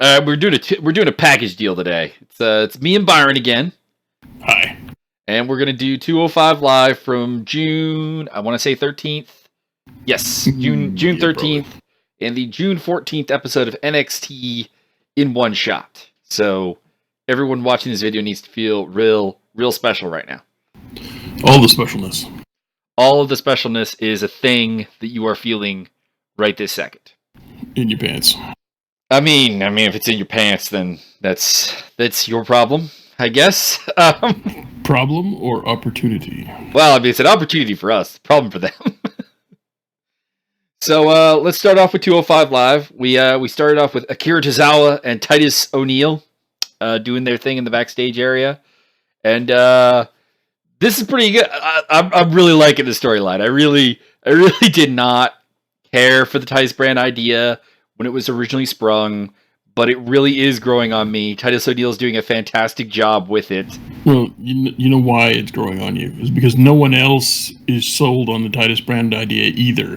We're doing a package deal today. It's me and Byron again. Hi. And we're gonna do 205 live from June. I want to say 13th. Yes, June 13th, and the June 14th episode of NXT in one shot. So everyone watching this video needs to feel real special right now. All the specialness. All of the specialness is a thing that you are feeling right this second. In your pants. I mean, if it's in your pants, then that's your problem, I guess. Problem or opportunity? Well, I mean, it's an opportunity for us, problem for them. So let's start off with 205 Live. We started off with Akira Tozawa and Titus O'Neil doing their thing in the backstage area, and this is pretty good. I'm really liking the storyline. I really did not care for the Titus brand idea when it was originally sprung, but it really is growing on me. Titus O'Neil is doing a fantastic job with it. Well, you know why it's growing on you? It's because no one else is sold on the Titus brand idea either.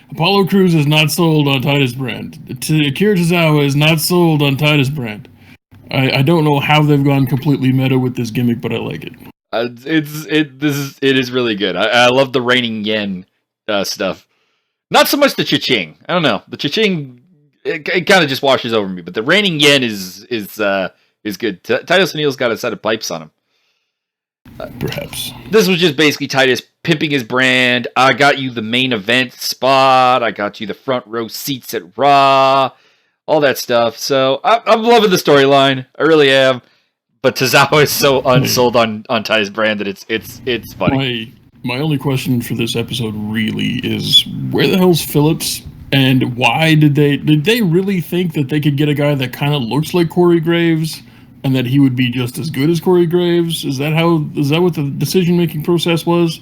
Apollo Crews is not sold on Titus brand. Akira Tozawa is not sold on Titus brand. I don't know how they've gone completely meta with this gimmick, but I like it. It is really good. I love the Reigning Yen stuff. Not so much the cha-ching. I don't know. The cha-ching, it kind of just washes over me. But the Reigning Yen is good. Titus O'Neil's got a set of pipes on him. Perhaps. This was just basically Titus pimping his brand. I got you the main event spot. I got you the front row seats at Raw. All that stuff. So I'm loving the storyline. I really am. But Tozawa is so unsold on Titus brand that it's funny. My only question for this episode really is, where the hell's Phillips, and why did they really think that they could get a guy that kind of looks like Corey Graves and that he would be just as good as Corey Graves? Is that what the decision-making process was?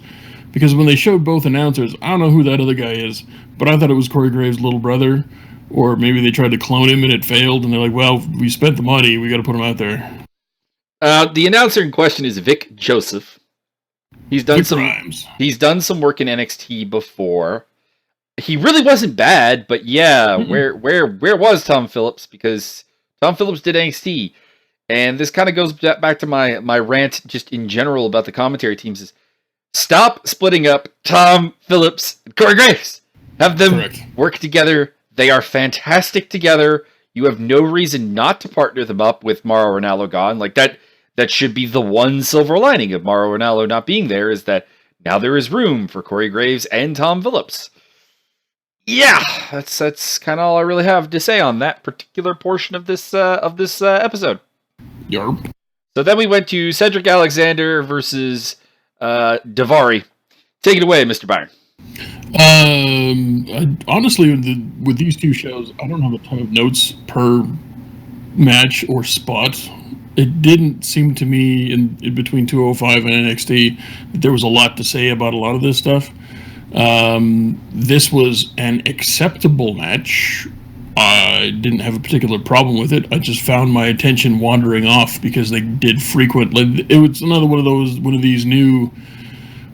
Because when they showed both announcers, I don't know who that other guy is, but I thought it was Corey Graves' little brother, or maybe they tried to clone him and it failed, and they're like, well, we spent the money, we got to put him out there. The announcer in question is Vic Joseph. He's done some work in NXT before. He really wasn't bad, but yeah, where was Tom Phillips? Because Tom Phillips did NXT, and this kind of goes back to my rant just in general about the commentary teams: is stop splitting up Tom Phillips and Corey Graves. Have them work together. They are fantastic together. You have no reason not to partner them up with Mauro Ranallo gone. Like that should be the one silver lining of Mauro Ranallo not being there, is that now there is room for Corey Graves and Tom Phillips. Yeah, that's kind of all I really have to say on that particular portion of this episode. Yarp. So then we went to Cedric Alexander versus Daivari. Take it away, Mr. Byron. Honestly, with these two shows, I don't have a ton of notes per match or spot. It didn't seem to me in between 205 and NXT that there was a lot to say about a lot of this stuff. This was an acceptable match. I didn't have a particular problem with it. I just found my attention wandering off because they did frequently. It was another one of these new,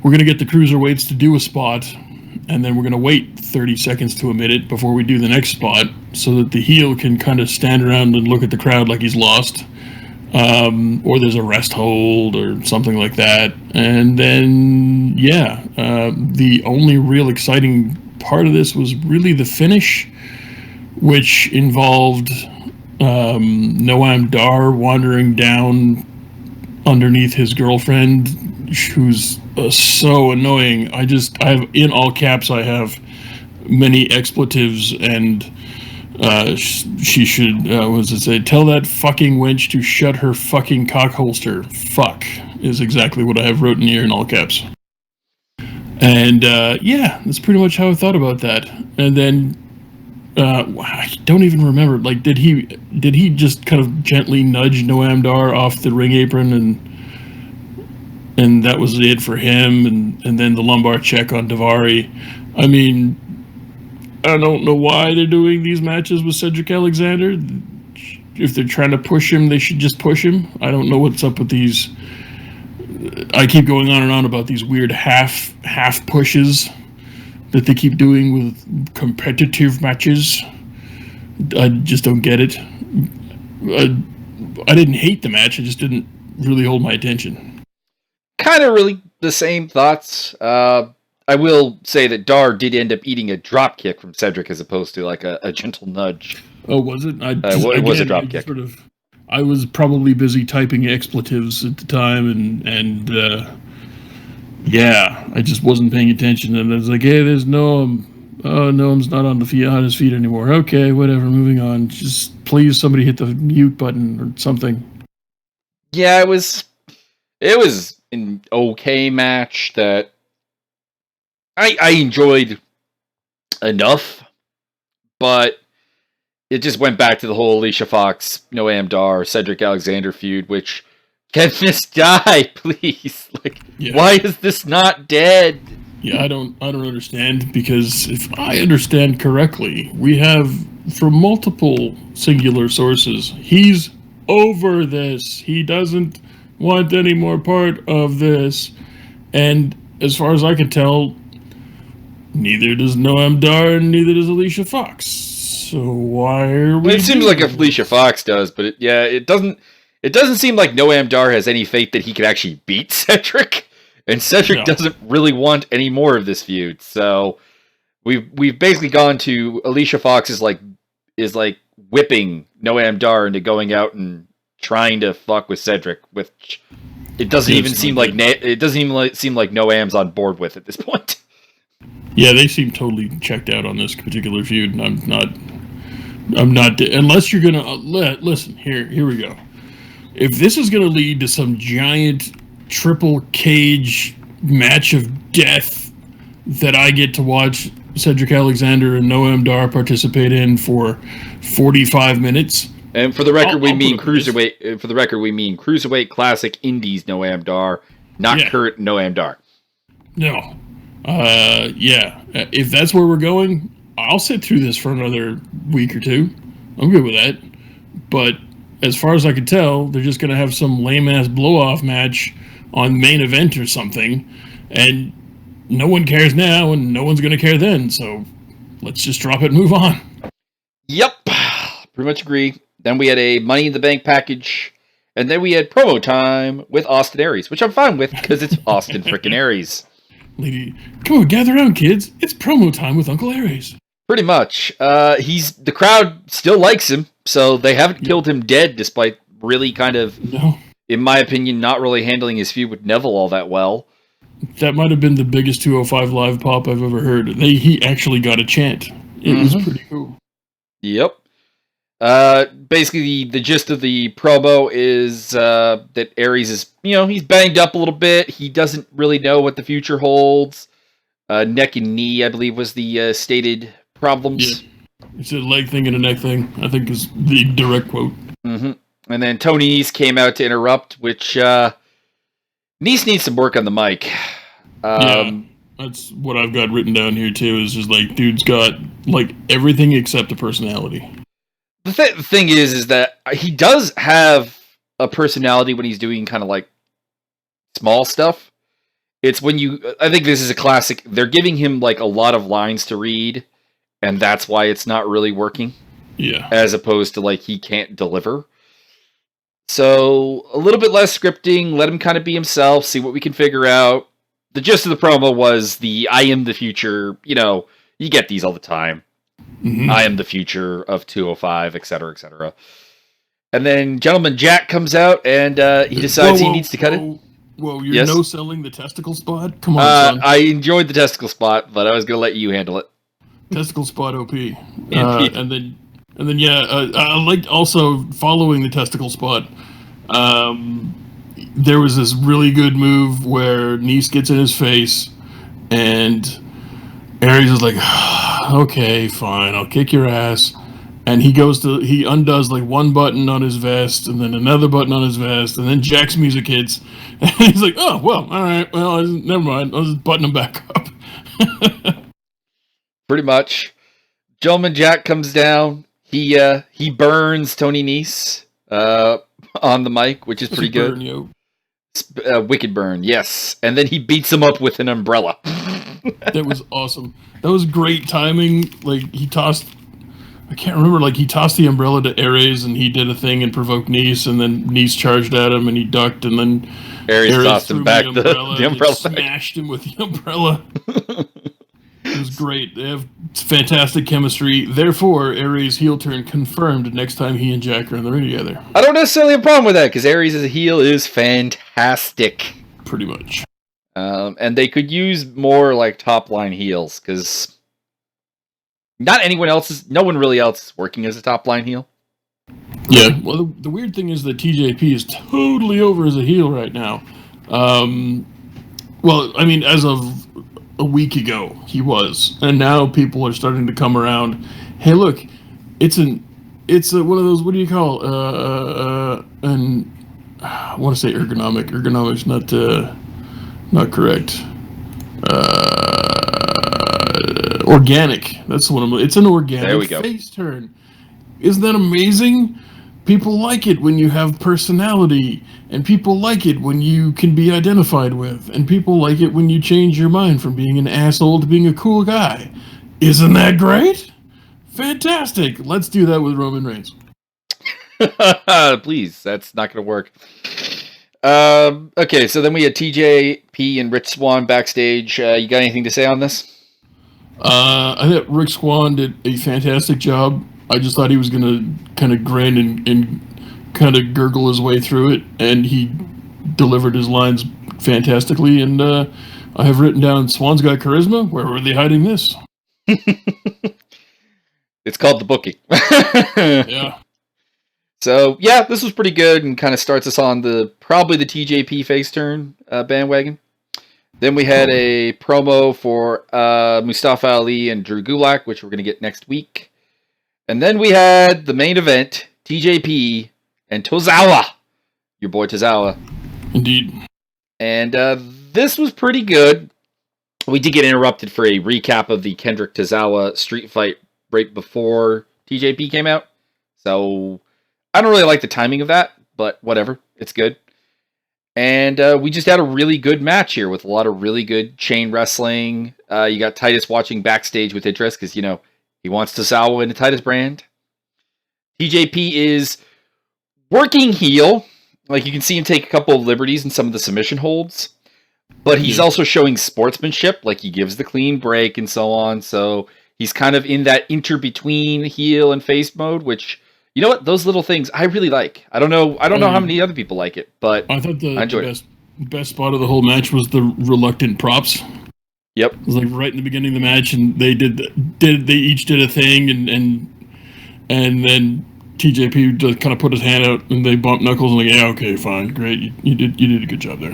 we're going to get the cruiserweights to do a spot, and then we're going to wait 30 seconds to a minute before we do the next spot so that the heel can kind of stand around and look at the crowd like he's lost. Or there's a rest hold or something like that. And then, the only real exciting part of this was really the finish, which involved Noam Dar wandering down underneath his girlfriend, who's so annoying. I have, in all caps, I have many expletives, and she should, tell that fucking wench to shut her fucking cock holster. Fuck is exactly what I have written here in all caps. And that's pretty much how I thought about that. And then I don't even remember. Like, did he just kind of gently nudge Noam Dar off the ring apron, and that was it for him? And then the lumbar check on Daivari. I mean, I don't know why they're doing these matches with Cedric Alexander. If they're trying to push him, they should just push him. I don't know what's up with these. I keep going on and on about these weird half pushes that they keep doing with competitive matches. I just don't get it. I didn't hate the match. It just didn't really hold my attention. Kind of really the same thoughts. I will say that Dar did end up eating a drop kick from Cedric as opposed to like a gentle nudge. Oh, was it? It was a drop kick. I was probably busy typing expletives at the time, and yeah, I just wasn't paying attention. And I was like, hey, there's Noam. Oh, Noam's not on his feet anymore. Okay, whatever, moving on. Just please somebody hit the mute button or something. Yeah, it was an okay match that I enjoyed enough, but it just went back to the whole Alicia Fox, Noam Dar, Cedric Alexander feud, which, can this die, please? Like, why is this not dead? Yeah, I don't understand, because if I understand correctly, we have from multiple singular sources, he's over this. He doesn't want any more part of this. And as far as I can tell, neither does Noam Dar and neither does Alicia Fox. So why are we? It seems like if Alicia Fox does, but it doesn't seem like Noam Dar has any faith that he could actually beat Cedric. And Cedric doesn't really want any more of this feud, so we've basically gone to Alicia Fox is like whipping Noam Dar into going out and trying to fuck with Cedric, which it doesn't even seem like Noam's on board with at this point. Yeah, they seem totally checked out on this particular feud, and I'm not unless you're gonna listen. Here we go. If this is gonna lead to some giant triple cage match of death that I get to watch Cedric Alexander and Noam Dar participate in for 45 minutes. And for the record, we mean cruiserweight. For the record, we mean cruiserweight classic indies Noam Dar, not current Noam Dar. No, yeah. If that's where we're going, I'll sit through this for another week or two. I'm good with that. But as far as I can tell, they're just gonna have some lame ass blow off match on main event or something, and no one cares now, and no one's gonna care then. So let's just drop it and move on. Yep, pretty much agree. Then we had a Money in the Bank package, and then we had promo time with Austin Aries, which I'm fine with because it's Austin frickin' Aries. Lady, come on, gather around, kids. It's promo time with Uncle Aries. Pretty much. The crowd still likes him, so they haven't killed him dead, despite really kind of, in my opinion, not really handling his feud with Neville all that well. That might have been the biggest 205 Live pop I've ever heard. He actually got a chant. It was pretty cool. Yep. Basically, the gist of the promo is that Aries is, he's banged up a little bit. He doesn't really know what the future holds. Neck and knee, I believe, was the stated problems. Yeah. It's a leg thing and a neck thing, I think is the direct quote. Mm-hmm. And then Tony Nese came out to interrupt, which Nese needs some work on the mic. Yeah, that's what I've got written down here, too, is just like, dude's got, like, everything except a personality. The thing is that he does have a personality when he's doing kind of like small stuff. It's when I think this is a classic. They're giving him like a lot of lines to read, and that's why it's not really working. Yeah. As opposed to like he can't deliver. So a little bit less scripting, let him kind of be himself, see what we can figure out. The gist of the promo was I am the future, you get these all the time. Mm-hmm. I am the future of 205, etc., etc. And then Gentleman Jack comes out, and he decides he needs to cut it. Whoa, you're no-selling the testicle spot? Come on, son. I enjoyed the testicle spot, but I was going to let you handle it. Testicle spot OP. And then I liked also following the testicle spot. There was this really good move where Nese gets in his face, and Aries is like, okay, fine, I'll kick your ass. And he undoes like one button on his vest, and then another button on his vest, and then Jack's music hits. And he's like, oh, well, all right, well, never mind, I'll just button him back up. Pretty much. Gentleman Jack comes down. He burns Tony Nese on the mic, which is pretty good. Wicked burn, yes. And then he beats him up with an umbrella. That was awesome. That was great timing. Like, he tossed I can't remember, like, he tossed the umbrella to Ares, and he did a thing and provoked Nice, and then Nice charged at him, and he ducked, and then Ares tossed him back the umbrella smashed him with the umbrella. It was great. They have fantastic chemistry. Therefore, Ares' heel turn confirmed next time he and Jack are in the ring together. I don't necessarily have a problem with that, because Ares as a heel is fantastic. Pretty much. And they could use more, like, top-line heels, because no one really else is working as a top-line heel. Yeah, well, the weird thing is that TJP is totally over as a heel right now. Well, I mean, as of a week ago, he was, and now people are starting to come around. Hey, look, it's one of those. What do you call? I want to say ergonomic. Ergonomic's not correct. Organic. That's what it's an organic face turn. Isn't that amazing? People like it when you have personality, and people like it when you can be identified with, and people like it when you change your mind from being an asshole to being a cool guy. Isn't that great? Fantastic. Let's do that with Roman Reigns. Please, that's not going to work. Okay, so then we had TJP and Rich Swann backstage. You got anything to say on this? I thought Rick Swann did a fantastic job. I just thought he was going to kind of grin and kind of gurgle his way through it, and he delivered his lines fantastically. And I have written down, Swan's got charisma. Where were they hiding this? It's called the booking. Yeah. So, yeah, this was pretty good and kind of starts us on probably the TJP face turn bandwagon. Then we had a promo for Mustafa Ali and Drew Gulak, which we're going to get next week. And then we had the main event, TJP and Tozawa. Your boy Tozawa. Indeed. And this was pretty good. We did get interrupted for a recap of the Kendrick Tozawa street fight right before TJP came out. So I don't really like the timing of that, but whatever. It's good. And we just had a really good match here with a lot of really good chain wrestling. You got Titus watching backstage with interest because, he wants Tozawa in the Titus brand. TJP is working heel. Like, you can see him take a couple of liberties in some of the submission holds. But he's also showing sportsmanship. Like, he gives the clean break and so on. So he's kind of in that inter-between heel and face mode, which, you know what? Those little things I really like. I don't know how many other people like it, but I thought the best spot of the whole match was the reluctant props. Yep. It was like right in the beginning of the match, and they each did a thing, and then TJP just kind of put his hand out, and they bumped knuckles, and like, yeah, okay, fine, great, you did a good job there.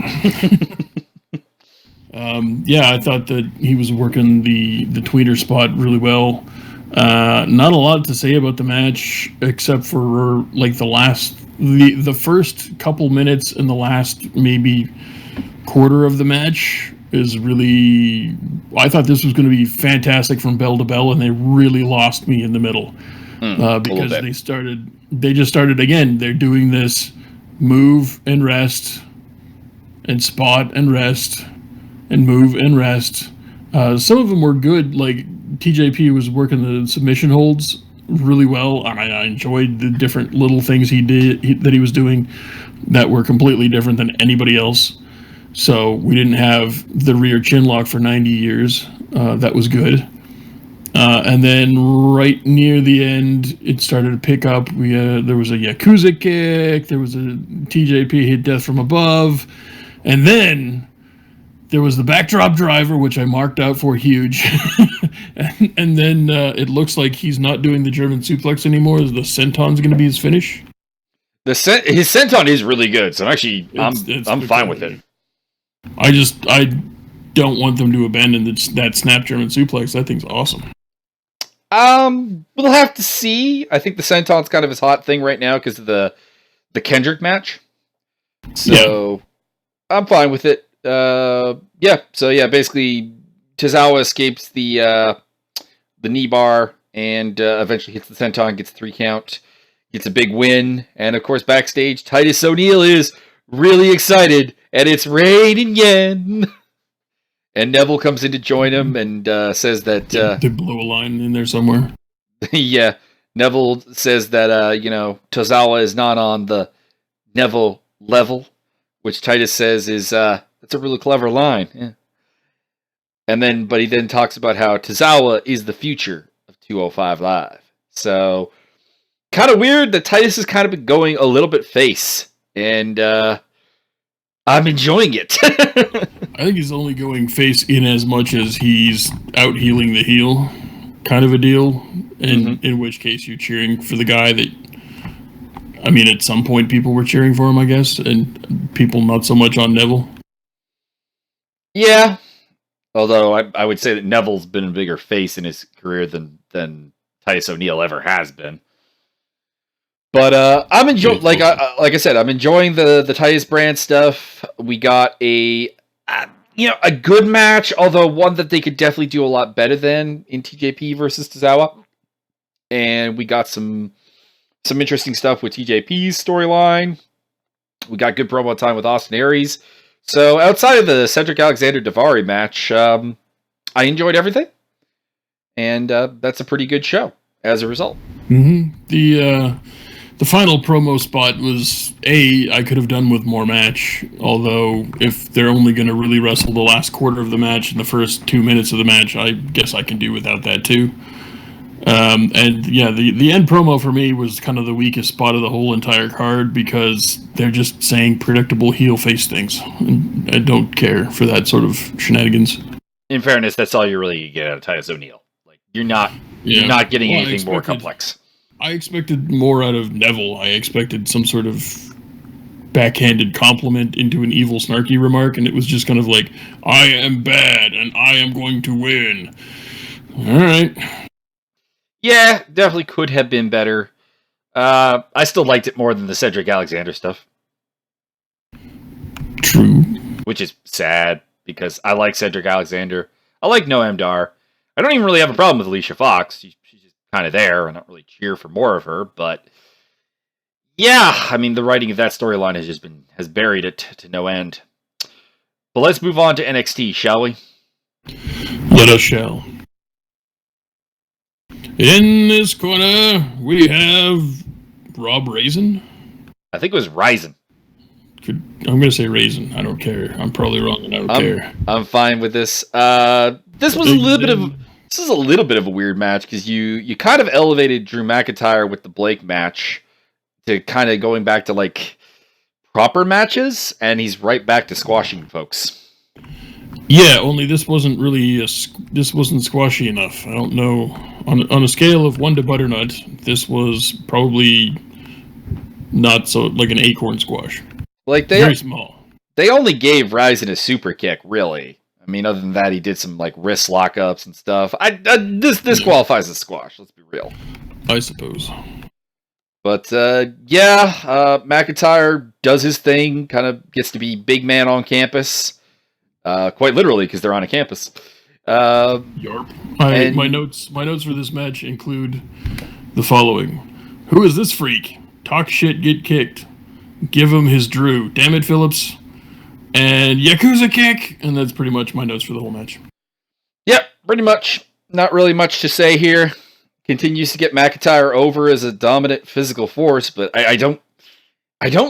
Yeah, I thought that he was working the tweener spot really well. Not a lot to say about the match except for like the first couple minutes and the last maybe quarter of the match is really. I thought this was going to be fantastic from bell to bell, and they really lost me in the middle because they just started again. They're doing this move and rest, and spot and rest, and move and rest. Some of them were good, like TJP was working the submission holds really well. I enjoyed the different little things that he was doing that were completely different than anybody else. So we didn't have the rear chin lock for 90 years. That was good. And then right near the end, it started to pick up. There was a Yakuza kick. There was a TJP hit death from above. And then there was the backdrop driver, which I marked out for huge. and then it looks like he's not doing the German suplex anymore. The senton's going to be his finish. His senton is really good, so I'm fine with it. I don't want them to abandon that snap German suplex. That thing's awesome. We'll have to see. I think the senton's kind of his hot thing right now because of the Kendrick match. So yeah. I'm fine with it. Basically Tozawa escapes the knee bar and eventually hits the senton, gets a 3 count, gets a big win, and of course backstage Titus O'Neil is really excited, and it's raining again. And Neville comes in to join him and says that they blew a line in there somewhere. Yeah, Neville says that Tozawa is not on the Neville level, which Titus says is that's a really clever line. Yeah. But he then talks about how Tozawa is the future of 205 Live. So kind of weird that Titus has kind of been going a little bit face, and I'm enjoying it. I think he's only going face in as much as he's out healing the heel, kind of a deal. And in which case you're cheering for the guy that, I mean, at some point people were cheering for him, I guess, and people not so much on Neville. Yeah. Although I would say that Neville's been a bigger face in his career than Titus O'Neil ever has been. But I'm enjoying, like I said, I'm enjoying the Titus brand stuff. We got a good match, although one that they could definitely do a lot better than in TJP versus Tozawa. And we got some interesting stuff with TJP's storyline. We got good promo time with Austin Aries. So outside of the Cedric Alexander-Daivari match, I enjoyed everything. And that's a pretty good show as a result. The final promo spot was, I could have done with more match, although if they're only going to really wrestle the last quarter of the match and the first 2 minutes of the match, I guess I can do without that too. The end promo for me was kind of the weakest spot of the whole entire card because they're just saying predictable heel face things. And I don't care for that sort of shenanigans. In fairness, that's all you really get out of Titus O'Neil. Like you're not getting anything more complex. I expected more out of Neville. I expected some sort of backhanded compliment into an evil, snarky remark, and it was just kind of like, I am bad, and I am going to win. All right. Yeah, definitely could have been better. I still liked it more than the Cedric Alexander stuff. True. Which is sad, because I like Cedric Alexander. I like Noam Dar. I don't even really have a problem with Alicia Fox. She's just kind of there. I don't really cheer for more of her, but yeah, I mean, the writing of that storyline has buried it to no end. But let's move on to NXT, shall we? Let us shall. In this corner, we have Rob Raisin. I think it was Ryzen. I'm going to say Raisin. I don't care. I'm probably wrong, and I don't care. I'm fine with this. This was a little bit of a weird match because you kind of elevated Drew McIntyre with the Blake match to kind of going back to like proper matches, and he's right back to squashing folks. Yeah, only this wasn't really this wasn't squashy enough. I don't know. On a scale of 1 to butternut, this was probably not so like an acorn squash. Like very small. They only gave Ryzen a super kick, really. I mean, other than that, he did some like wrist lockups and stuff. This qualifies as squash. Let's be real. I suppose. But McIntyre does his thing. Kind of gets to be big man on campus. Quite literally, because they're on a campus. Yarp. My notes for this match include the following: Who is this freak? Talk shit, get kicked. Give him his Drew. Damn it, Phillips. And Yakuza kick. And that's pretty much my notes for the whole match. Yep, pretty much. Not really much to say here. Continues to get McIntyre over as a dominant physical force, but I don't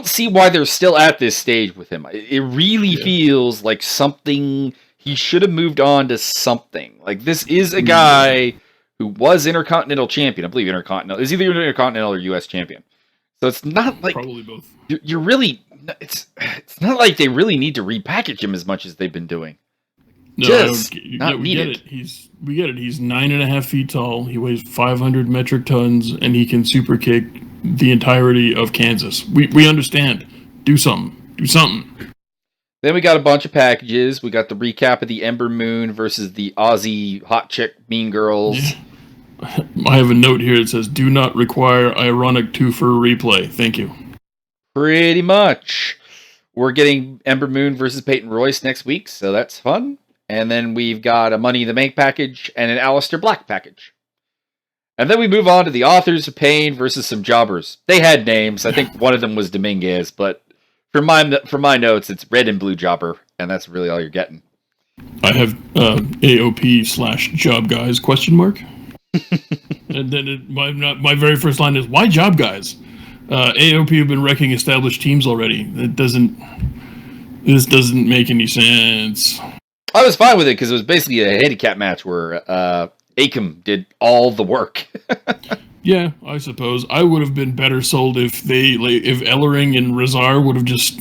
see why they're still at this stage with him. It really feels like something he should have moved on to something. Like this is a guy who was Intercontinental Champion. I believe Intercontinental is either Intercontinental or US Champion. So it's not like probably both. You're really it's not like they really need to repackage him as much as they've been doing. No, we get it. He's 9.5 feet tall. He weighs 500 metric tons, and he can super kick the entirety of Kansas. We understand. Do something. Then we got a bunch of packages. We got the recap of the Ember Moon versus the Aussie Hot Chick Mean Girls. Yeah. I have a note here that says, "Do not require ironic 2 for a replay. Thank you." Pretty much. We're getting Ember Moon versus Peyton Royce next week, so that's fun. And then we've got a Money in the Bank package and an Aleister Black package. And then we move on to the Authors of Pain versus some jobbers. They had names. I think one of them was Dominguez, but for my notes, it's Red and Blue Jobber, and that's really all you're getting. I have AOP/job guys ? And then my very first line is, why job guys? AOP have been wrecking established teams already. This doesn't make any sense. I was fine with it because it was basically a handicap match where Akam did all the work. Yeah, I suppose. I would have been better sold if Ellering and Razar would have just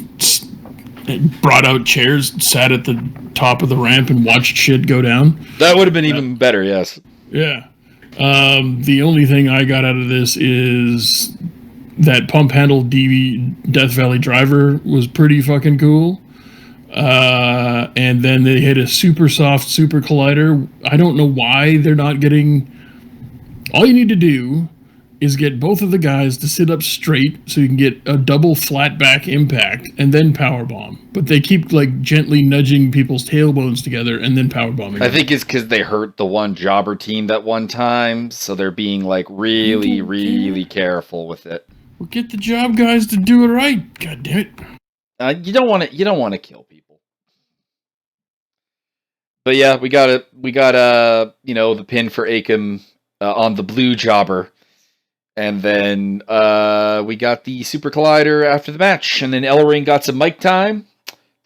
brought out chairs, sat at the top of the ramp, and watched shit go down. That would have been even better, yes. Yeah. The only thing I got out of this is that pump handle Death Valley driver was pretty fucking cool. And then they hit a super soft super collider. I don't know why they're not getting... All you need to do is get both of the guys to sit up straight so you can get a double flat back impact and then powerbomb. But they keep like gently nudging people's tailbones together and then powerbombing. I think it's because they hurt the one jobber team that one time, so they're being like really, really careful with it. Well, get the job guys to do it right. God damn it. You don't want to kill people. But yeah, we got the pin for Akam on the blue jobber. And then we got the Super Collider after the match. And then Ellering got some mic time,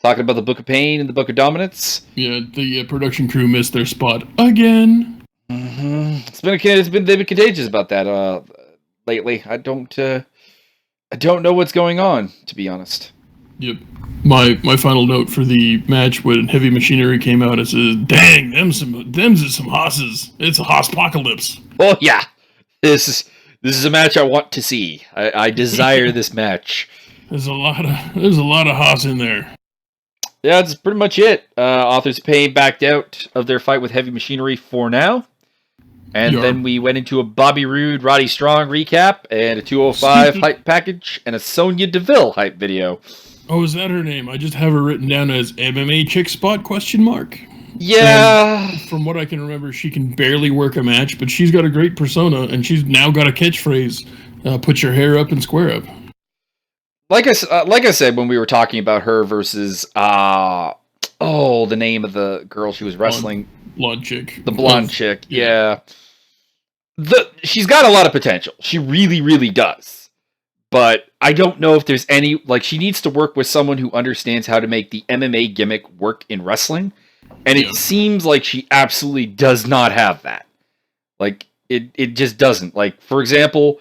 talking about the Book of Pain and the Book of Dominance. Yeah, the production crew missed their spot again. Mm-hmm. They've been contagious about that lately. I don't know what's going on, to be honest. Yep. My final note for the match when Heavy Machinery came out, it says, "Dang, them's some hosses. It's a hoss-pocalypse." Oh yeah, this is a match I want to see. I desire this match. There's a lot of hoss in there. Yeah, that's pretty much it. Authors of Pain backed out of their fight with Heavy Machinery for now. And then we went into a Bobby Roode, Roddy Strong recap, and a 205 hype package, and a Sonya Deville hype video. Oh, is that her name? I just have her written down as MMA Chick Spot ? Yeah. And from what I can remember, she can barely work a match, but she's got a great persona, and she's now got a catchphrase, put your hair up and square up. Like I said when we were talking about her versus, the name of the girl she was wrestling. Blonde chick. The blonde chick, yeah. She's got a lot of potential. She really, really does. But I don't know if there's any... Like, she needs to work with someone who understands how to make the MMA gimmick work in wrestling. And it seems like she absolutely does not have that. Like, it just doesn't. Like, for example,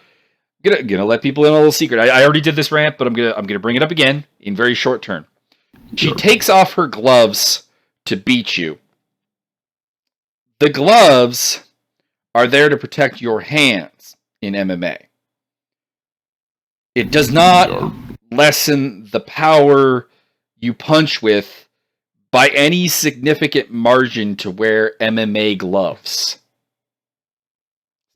I'm gonna let people in a little secret. I already did this rant, but I'm gonna bring it up again in very short term. She takes off her gloves to beat you. The gloves are there to protect your hands in MMA. It does not lessen the power you punch with by any significant margin to wear MMA gloves.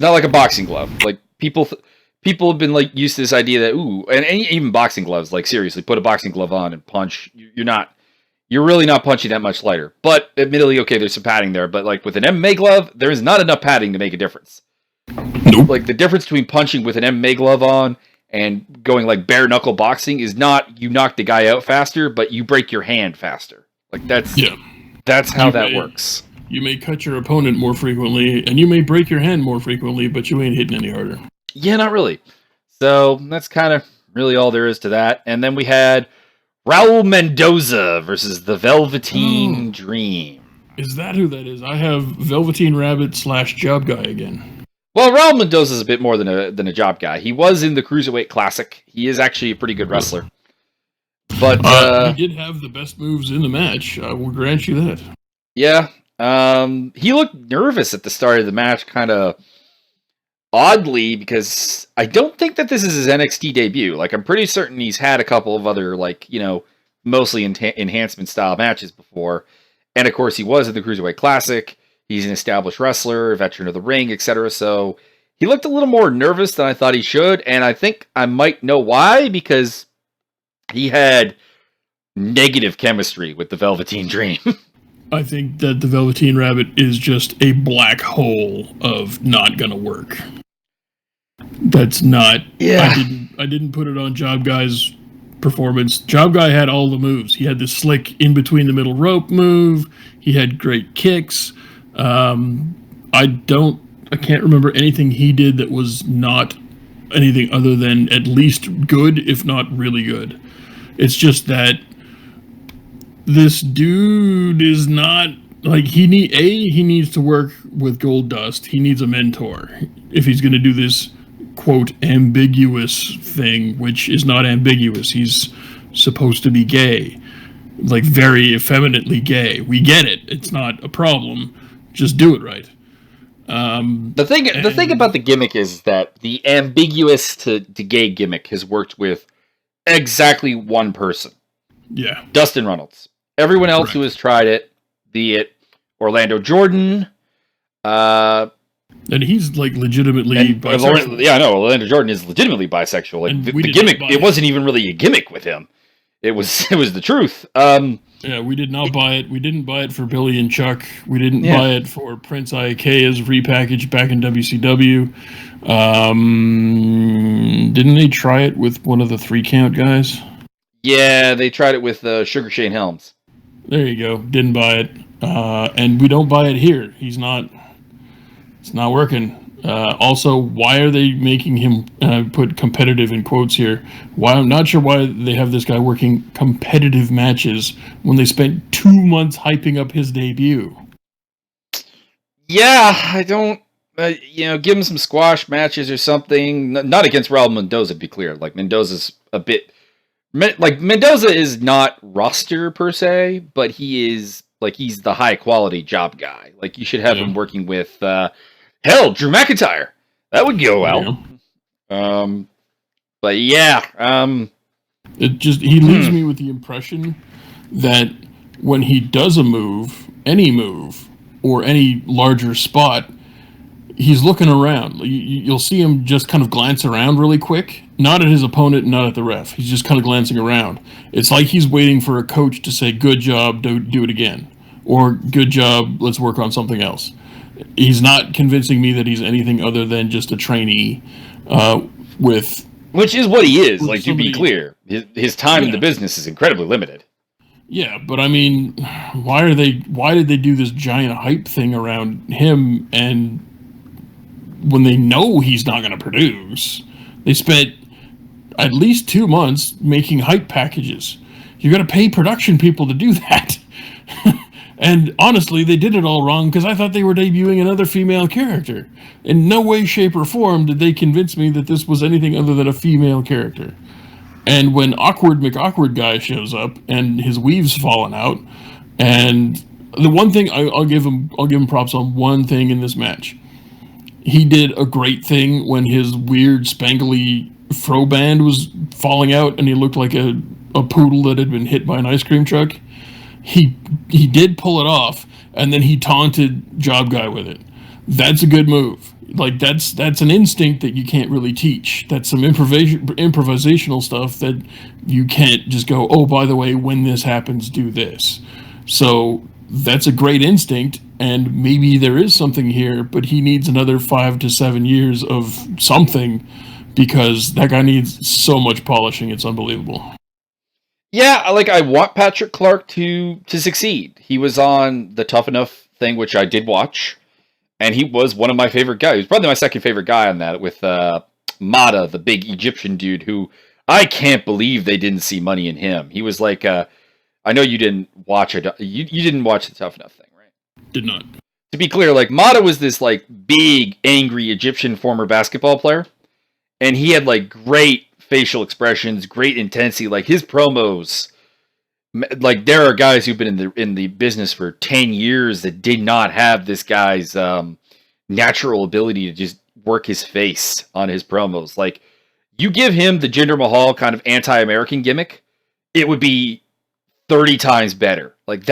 Not like a boxing glove. Like people have been like used to this idea that and even boxing gloves. Like seriously, put a boxing glove on and punch. You're really not punching that much lighter. But admittedly, okay, there's some padding there. But like with an MMA glove, there is not enough padding to make a difference. Nope. Like the difference between punching with an MMA glove on and going like bare knuckle boxing is not you knock the guy out faster, but you break your hand faster. Like that's how that works. You may cut your opponent more frequently, and you may break your hand more frequently, but you ain't hitting any harder. Yeah, not really. So that's kind of really all there is to that. And then we had Raul Mendoza versus the Velveteen Dream. Is that who that is? I have Velveteen Rabbit / Job Guy again. Well, Raul Mendoza is a bit more than a job guy. He was in the Cruiserweight Classic. He is actually a pretty good wrestler. But he did have the best moves in the match. I will grant you that. Yeah. He looked nervous at the start of the match, kind of oddly, because I don't think that this is his NXT debut. Like, I'm pretty certain he's had a couple of other, like, mostly enhancement style matches before. And of course, he was in the Cruiserweight Classic. He's an established wrestler, veteran of the ring, etc. So he looked a little more nervous than I thought he should. And I think I might know why, because he had negative chemistry with the Velveteen Dream. I think that the Velveteen Rabbit is just a black hole of not gonna work. That's not... Yeah. I didn't put it on Job Guy's performance. Job Guy had all the moves. He had the slick in between the middle rope move. He had great kicks. I don't can't remember anything he did that was not anything other than at least good, if not really good. It's just that this dude is not like he needs to work with Gold Dust. He needs a mentor if he's going to do this quote ambiguous thing, which is not ambiguous. He's supposed to be gay, like very effeminately gay. We get it. It's not a problem. Just do it right. The thing about the gimmick is that the ambiguous to gay gimmick has worked with exactly one person. Yeah. Dustin Runnels. Everyone else who has tried it, be it Orlando Jordan, and he's like legitimately bisexual. Yeah, I know. Orlando Jordan is legitimately bisexual. Like, the gimmick, it wasn't even really a gimmick with him. It was the truth. Yeah, we did not buy it. We didn't buy it for Billy and Chuck. We didn't buy it for Prince IK as repackaged back in WCW. Didn't they try it with one of the 3 count guys? Yeah, they tried it with Sugar Shane Helms. There you go. Didn't buy it. And we don't buy it here. It's not working. Also, why are they making him put competitive in quotes here? I'm not sure why they have this guy working competitive matches when they spent 2 months hyping up his debut. Yeah, I don't, give him some squash matches or something. Not against Raul Mendoza, to be clear. Like, Mendoza's a bit, like, Mendoza is not roster per se, but he's the high quality job guy. Like, you should have him working with, hell, Drew McIntyre. That would go well. But yeah. It just, he leaves me with the impression that when he does a move, any move, or any larger spot, he's looking around. You'll see him just kind of glance around really quick. Not at his opponent, not at the ref. He's just kind of glancing around. It's like he's waiting for a coach to say, good job, do it again. Or, good job, let's work on something else. He's not convincing me that he's anything other than just a trainee with... Which is what he is, like, somebody, to be clear. His time in the business is incredibly limited. Yeah, but I mean, why did they do this giant hype thing around him, and when they know he's not going to produce, they spent at least 2 months making hype packages. You got to pay production people to do that. And honestly, they did it all wrong because I thought they were debuting another female character. In no way, shape, or form did they convince me that this was anything other than a female character. And when Awkward McAwkward guy shows up and his weave's fallen out, and the one thing I'll give him props on one thing in this match. He did a great thing when his weird spangly fro band was falling out and he looked like a poodle that had been hit by an ice cream truck. He did pull it off, and then he taunted Job Guy with it. That's a good move. Like, that's an instinct that you can't really teach. That's some improvisational stuff that you can't just go, oh, by the way, when this happens, do this. So that's a great instinct, and maybe there is something here, but he needs another 5 to 7 years of something because that guy needs so much polishing. It's unbelievable. Yeah, like, I want Patrick Clark to succeed. He was on the Tough Enough thing, which I did watch, and he was one of my favorite guys. He was probably my second favorite guy on that, with Mata, the big Egyptian dude, who I can't believe they didn't see money in him. He was like, I know you didn't watch it. You didn't watch the Tough Enough thing, right? Did not. To be clear, like, Mata was this, like, big, angry Egyptian former basketball player, and he had, like, great facial expressions, great intensity. Like, his promos, like, there are guys who've been in the business for 10 years that did not have this guy's natural ability to just work his face on his promos. Like, you give him the Jinder Mahal kind of anti-American gimmick, it would be 30 times better. Like,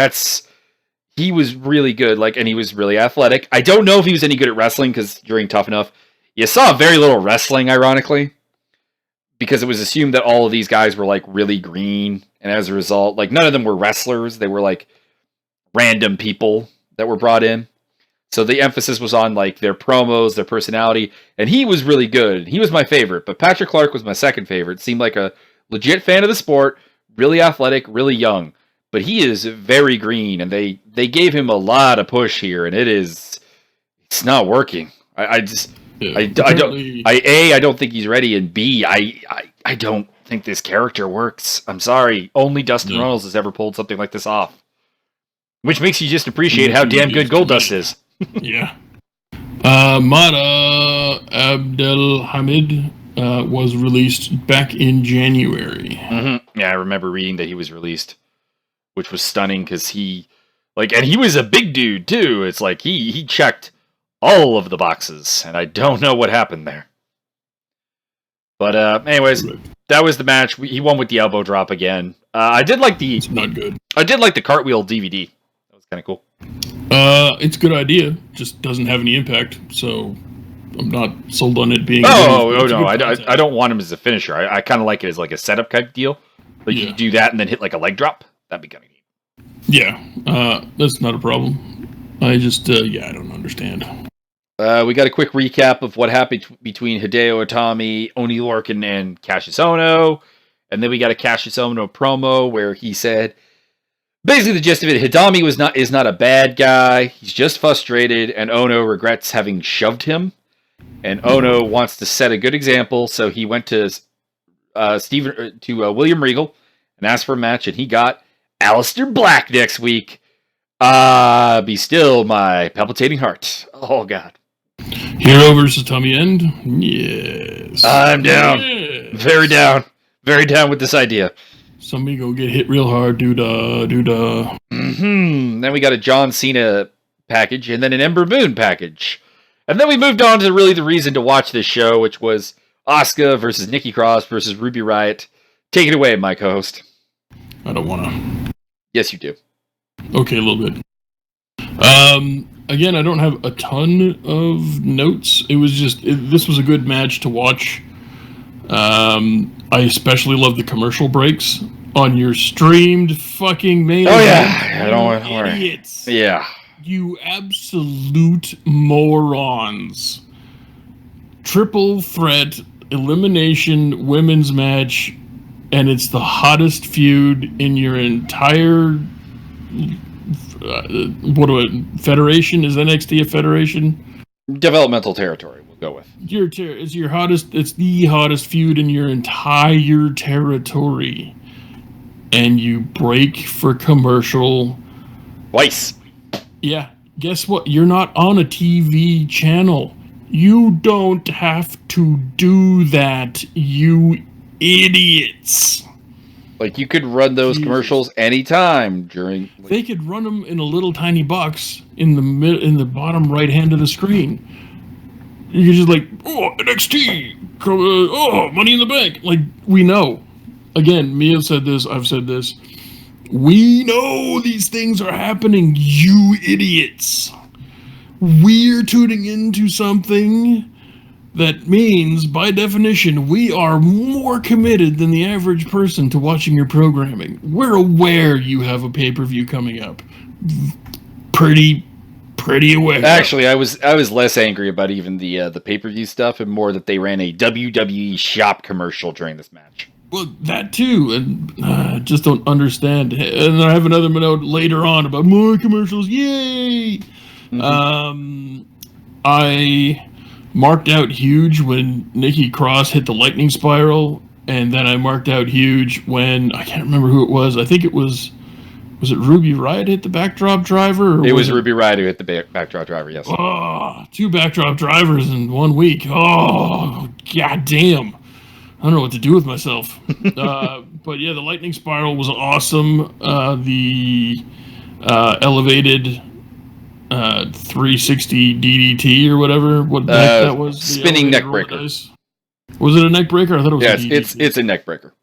he was really good, like, and he was really athletic. I don't know if he was any good at wrestling, because during Tough Enough, you saw very little wrestling, ironically, because it was assumed that all of these guys were, like, really green, and as a result, like, none of them were wrestlers. They were, like, random people that were brought in. So the emphasis was on, like, their promos, their personality, and he was really good. He was my favorite, but Patrick Clark was my second favorite. Seemed like a legit fan of the sport, really athletic, really young, but he is very green, and they gave him a lot of push here, and it's not working. I don't think he's ready, and B, I don't think this character works. I'm sorry. Only Dustin Runnels has ever pulled something like this off. Which makes you just appreciate how damn good Goldust is. Yeah. Mada Abdelhamid was released back in January. Mm-hmm. Yeah, I remember reading that he was released, which was stunning because he was a big dude too. It's like he checked all of the boxes, and I don't know what happened there. But anyways, that was the match. He won with the elbow drop again. I did like the. It's not good. I did like the cartwheel DVD. That was kind of cool. It's a good idea. Just doesn't have any impact, so I'm not sold on it being. No! I don't want him as a finisher. I kind of like it as like a setup type deal. Like you do that and then hit like a leg drop. That'd be kind of neat. Yeah, that's not a problem. I just I don't understand. We got a quick recap of what happened between Hideo Itami, Oni Lorcan, and Cassius Ohno. And then we got a Cassius Ohno promo where he said, basically the gist of it, Hidami is not a bad guy. He's just frustrated, and Ohno regrets having shoved him. And Ohno wants to set a good example, so he went to William Regal and asked for a match, and he got Aleister Black next week. Be still my palpitating heart. Oh, God. Hero versus Tommy End? Yes. I'm down. Yes. Very down. Very down with this idea. Somebody go get hit real hard, doo-dah. Mm-hmm. Then we got a John Cena package, and then an Ember Moon package. And then we moved on to really the reason to watch this show, which was Asuka versus Nikki Cross versus Ruby Riott. Take it away, my co-host. I don't want to. Yes, you do. Okay, a little bit. Again, I don't have a ton of notes. It was just, this was a good match to watch. I especially love the commercial breaks on your streamed fucking main event. Yeah. I don't want idiots. Yeah. You absolute morons. Triple threat elimination women's match, and it's the hottest feud in your entire federation? Is NXT a federation? Developmental territory, we'll go with. It's the hottest feud in your entire territory. And you break for commercial twice. Yeah, guess what? You're not on a TV channel. You don't have to do that, you idiots. Like, you could run those commercials anytime during... Like, they could run them in a little tiny box in the bottom right hand of the screen. You could just like, NXT, Money in the Bank. Like, we know. Again, Mia said this, I've said this. We know these things are happening, you idiots. We're tuning into something that means, by definition, we are more committed than the average person to watching your programming. We're aware you have a pay-per-view coming up. Pretty aware. Actually, I was less angry about even the pay-per-view stuff and more that they ran a WWE shop commercial during this match. Well, that too, and just don't understand. And I have another note later on about more commercials. Yay! Mm-hmm. I marked out huge when Nikki Cross hit the lightning spiral, and then I marked out huge when, I can't remember who it was. I think it was it Ruby Riott hit the backdrop driver? It was Ruby Riott who hit the backdrop driver, yes. Oh, 2 backdrop drivers in 1 week. Oh, goddamn. I don't know what to do with myself. But yeah, the lightning spiral was awesome. The elevated 360 DDT or whatever. What the heck that was? Spinning neck breaker. Was it a neck breaker? I thought it was a DDT. It's a neck breaker.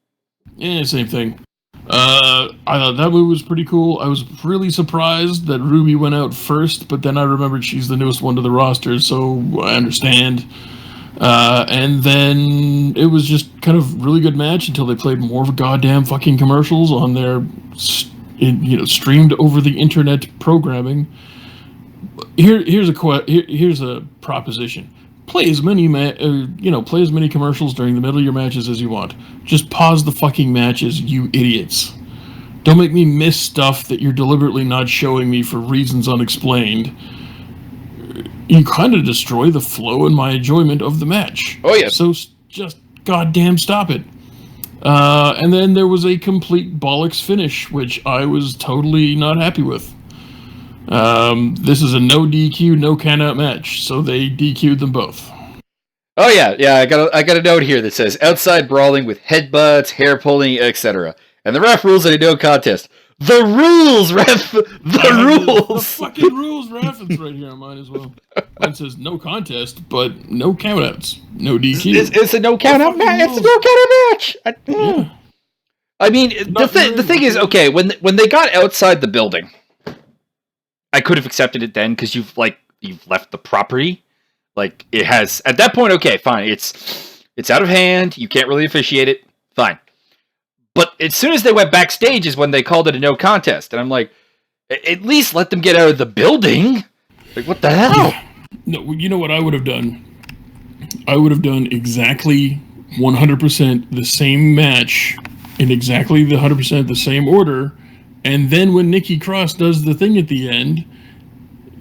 Yeah, same thing. I thought that move was pretty cool. I was really surprised that Ruby went out first, but then I remembered she's the newest one to the roster, so I understand. And then it was just kind of really good match until they played more goddamn fucking commercials on their, streamed over the internet programming. Here's a proposition. Play as many commercials during the middle of your matches as you want. Just pause the fucking matches, you idiots. Don't make me miss stuff that you're deliberately not showing me for reasons unexplained. you kind of destroy the flow and my enjoyment of the match. Oh, yeah. So just goddamn stop it. And then there was a complete bollocks finish, which I was totally not happy with. This is a no DQ, no count-out match, so they DQ'd them both. Oh yeah. I got a note here that says outside brawling with headbutts, hair pulling, etc. And the ref rules in a no contest. The rules, ref. The rules. The fucking rules, ref. It's right here on mine as well. Mine says no contest, but no countouts, no DQ. It's a no countout match. It's a no countout match. Yeah. I mean, the thing is, okay, when they got outside the building, I could have accepted it then because you've left the property. Like, it has at that point. Okay, fine. It's out of hand. You can't really officiate it. Fine. But as soon as they went backstage is when they called it a no contest. And I'm like, at least let them get out of the building. Like, what the hell? Yeah. No, you know what I would have done? I would have done exactly 100% the same match in exactly the 100% the same order. And then when Nikki Cross does the thing at the end,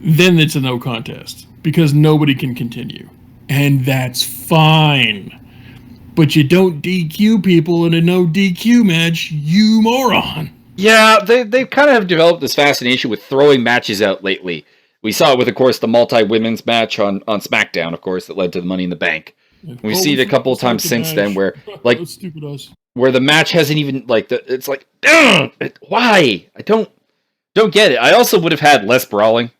then it's a no contest. Because nobody can continue. And that's fine. But you don't DQ people in a no DQ match, you moron. Yeah, they kind of have developed this fascination with throwing matches out lately. We saw it with, of course, the multi-women's match on SmackDown, of course, that led to the Money in the Bank. Yeah. We've seen it a couple of times since then where, like, where the match hasn't even, like, it's like, why? I don't get it. I also would have had less brawling.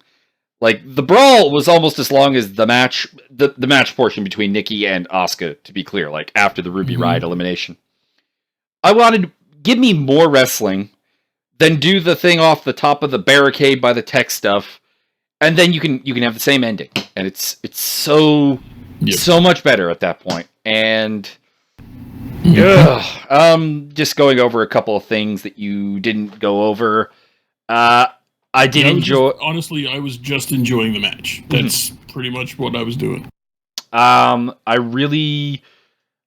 Like, the brawl was almost as long as the match, the match portion between Nikki and Asuka, to be clear, like, after the Ruby Riott elimination. I wanted, give me more wrestling, then do the thing off the top of the barricade by the tech stuff, and then you can have the same ending. And it's so much better at that point. And just going over a couple of things that you didn't go over. I did enjoy. Honestly, I was just enjoying the match. That's pretty much what I was doing. I really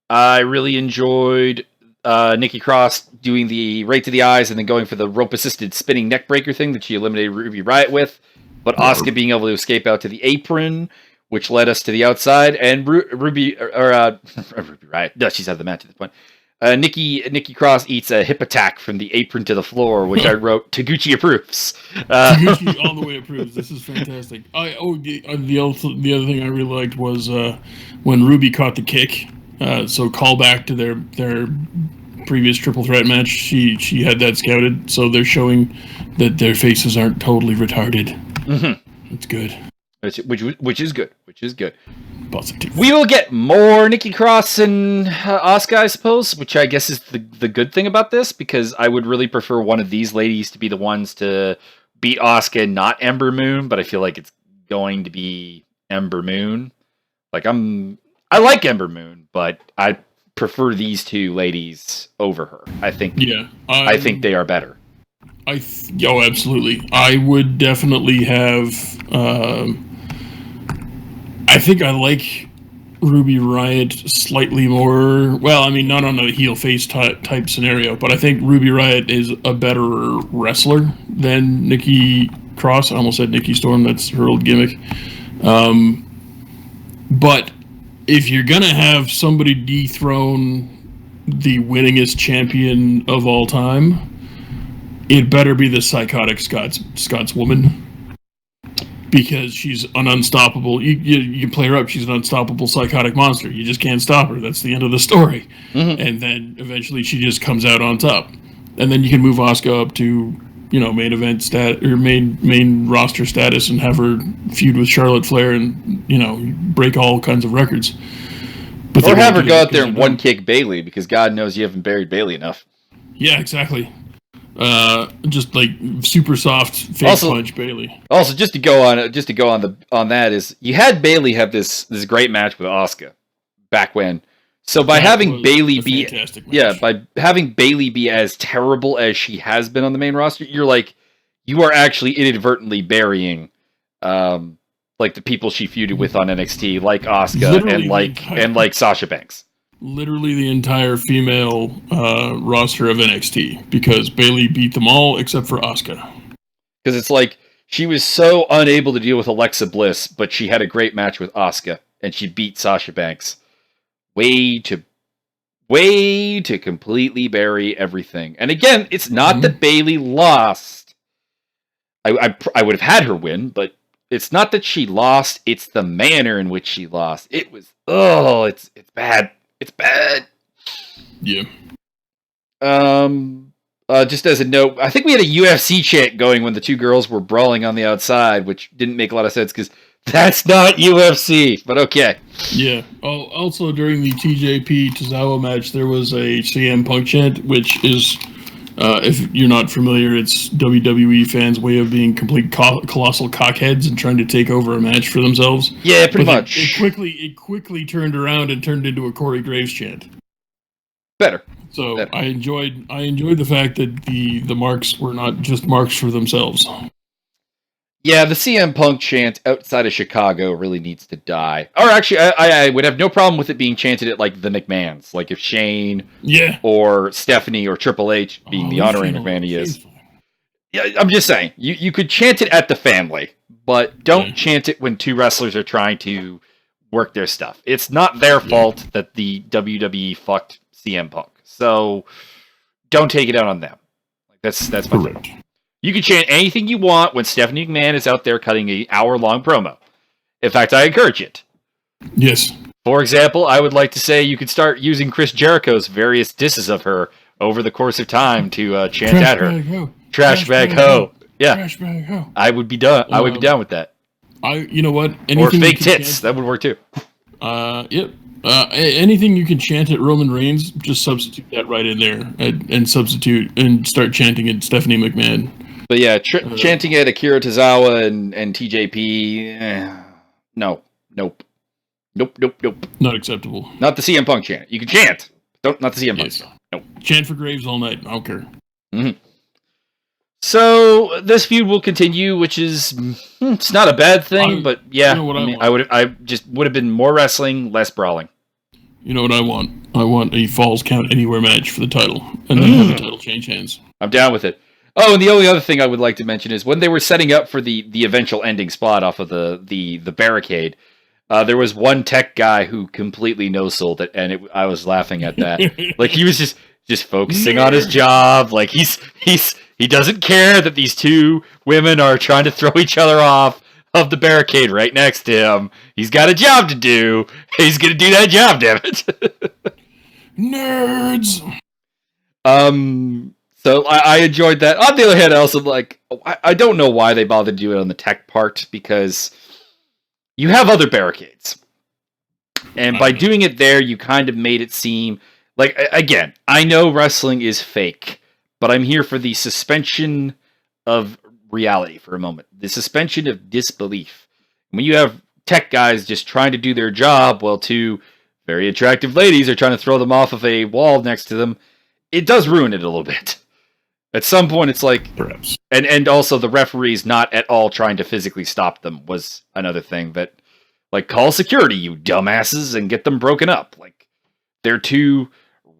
enjoyed Nikki Cross doing the right to the eyes and then going for the rope-assisted spinning neck breaker thing that she eliminated Ruby Riott with, but Asuka being able to escape out to the apron, which led us to the outside, and Ruby Riott. No, she's out of the match at this point. Nikki Cross eats a hip attack from the apron to the floor, which I wrote, Taguchi approves. Taguchi all the way approves. This is fantastic. The other thing I really liked was when Ruby caught the kick. So call back to their previous triple threat match. She had that scouted, so they're showing that their faces aren't totally retarded. It's good. Which is good. Which is good. Positive. We will get more Nikki Cross and Asuka, I suppose, which I guess is the good thing about this, because I would really prefer one of these ladies to be the ones to beat Asuka, not Ember Moon, but I feel like it's going to be Ember Moon. Like, I like Ember Moon, but I prefer these two ladies over her. I think I think they are better. Absolutely. I would definitely have I think I like Ruby Riott slightly more. Well, I mean, not on a heel face type scenario, but I think Ruby Riott is a better wrestler than Nikki Cross. I almost said Nikki Storm. That's her old gimmick. But if you're gonna have somebody dethrone the winningest champion of all time, it better be the psychotic Scots woman. Because she's an unstoppable. You play her up. She's an unstoppable psychotic monster. You just can't stop her. That's the end of the story. And then eventually she just comes out on top. And then you can move Asuka up to main event or main roster status and have her feud with Charlotte Flair and break all kinds of records. But or have her go out there and one kick Bayley, because God knows you haven't buried Bayley enough. Yeah, exactly. Just like super soft face punch Bayley. Also, just to go on that is you had Bayley have this great match with Asuka back when. So by having Bayley be by having Bayley be as terrible as she has been on the main roster, you are actually inadvertently burying like the people she feuded with on NXT, like Asuka and like Sasha Banks. Literally the entire female roster of NXT, because Bayley beat them all except for Asuka. Because it's like She was so unable to deal with Alexa Bliss, but she had a great match with Asuka, and she beat Sasha Banks. Way to completely bury everything. And again, it's not that Bayley lost. I would have had her win, but it's not that she lost. It's the manner in which she lost. It was it's bad. It's bad. Yeah. Just as a note, I think we had a UFC chant going when the two girls were brawling on the outside, which didn't make a lot of sense because that's not UFC. But okay. Yeah. Oh, also during the TJP Tozawa match, there was a CM Punk chant, which is, if you're not familiar, it's WWE fans' way of being complete colossal cockheads and trying to take over a match for themselves. Yeah, pretty much. It quickly turned around and turned into a Corey Graves chant. Better. So I enjoyed the fact that the marks were not just marks for themselves. Yeah, the CM Punk chant outside of Chicago really needs to die. Or actually, I would have no problem with it being chanted at like the McMahons, like if Shane, or Stephanie or Triple H being the honorary McMahon he is. Yeah, I'm just saying you could chant it at the family, but don't chant it when two wrestlers are trying to work their stuff. It's not their fault that the WWE fucked CM Punk. So don't take it out on them. Like that's my correct. thing. You can chant anything you want when Stephanie McMahon is out there cutting an hour-long promo. In fact, I encourage it. Yes. For example, I would like to say you could start using Chris Jericho's various disses of her over the course of time to chant at her. Trash bag ho. Yeah. Trash bag ho. I would be done. I would be down with that. You know what? Or fake tits. That would work too. Yep. Anything you can chant at Roman Reigns, just substitute that right in there and substitute and start chanting at Stephanie McMahon. But yeah, chanting at Akira Tozawa and TJP, no. Nope. Not acceptable. Not the CM Punk chant. You can chant. Not the CM Punk. Yes. Nope. Chant for Graves all night. I don't care. Mm-hmm. So this feud will continue, which is it's not a bad thing, but yeah, I just would have been more wrestling, less brawling. You know what I want? I want a Falls Count Anywhere match for the title, and then have the title change hands. I'm down with it. Oh, and the only other thing I would like to mention is when they were setting up for the eventual ending spot off of the barricade, there was one tech guy who completely no-sold it, and I was laughing at that. Like he was just focusing on his job. Like he doesn't care that these two women are trying to throw each other off of the barricade right next to him. He's got a job to do. He's going to do that job, damn it. Nerds. So I enjoyed that. On the other hand, I also I don't know why they bothered to do it on the tech part, because you have other barricades. And by doing it there, you kind of made it seem like, again, I know wrestling is fake, but I'm here for the suspension of reality for a moment. The suspension of disbelief. When you have tech guys just trying to do their job while two very attractive ladies are trying to throw them off of a wall next to them, it does ruin it a little bit. At some point, it's like... Perhaps. And also, the referee's not at all trying to physically stop them was another thing that... Like, call security, you dumbasses, and get them broken up. Like, they're two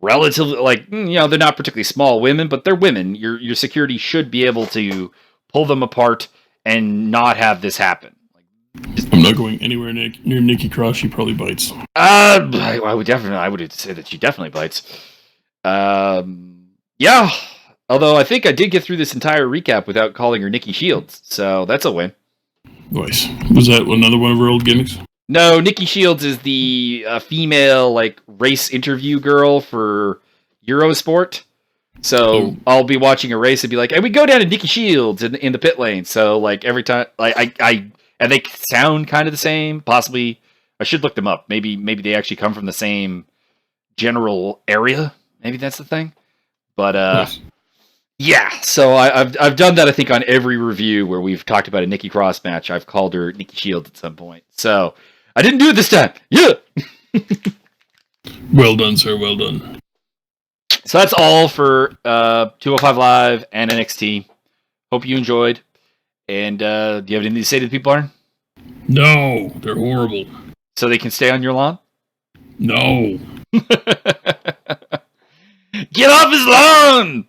relatively... Like, they're not particularly small women, but they're women. Your security should be able to pull them apart and not have this happen. I'm not going anywhere near Nikki Cross. She probably bites. I would say that she definitely bites. Yeah. Although I think I did get through this entire recap without calling her Nikki Shields, so that's a win. Nice. Was that another one of her old gimmicks? No, Nikki Shields is the female race interview girl for Eurosport. So I'll be watching a race and be like, and we go down to Nikki Shields in the pit lane. So every time and they sound kind of the same. Possibly, I should look them up. Maybe they actually come from the same general area. Maybe that's the thing. But yes. Yeah. So I've done that. I think on every review where we've talked about a Nikki Cross match, I've called her Nikki Shields at some point. So I didn't do it this time. Yeah. Well done, sir. Well done. So that's all for 205 Live and NXT. Hope you enjoyed. And do you have anything to say to the people, Aaron? No, they're horrible. So they can stay on your lawn? No. Get off his lawn!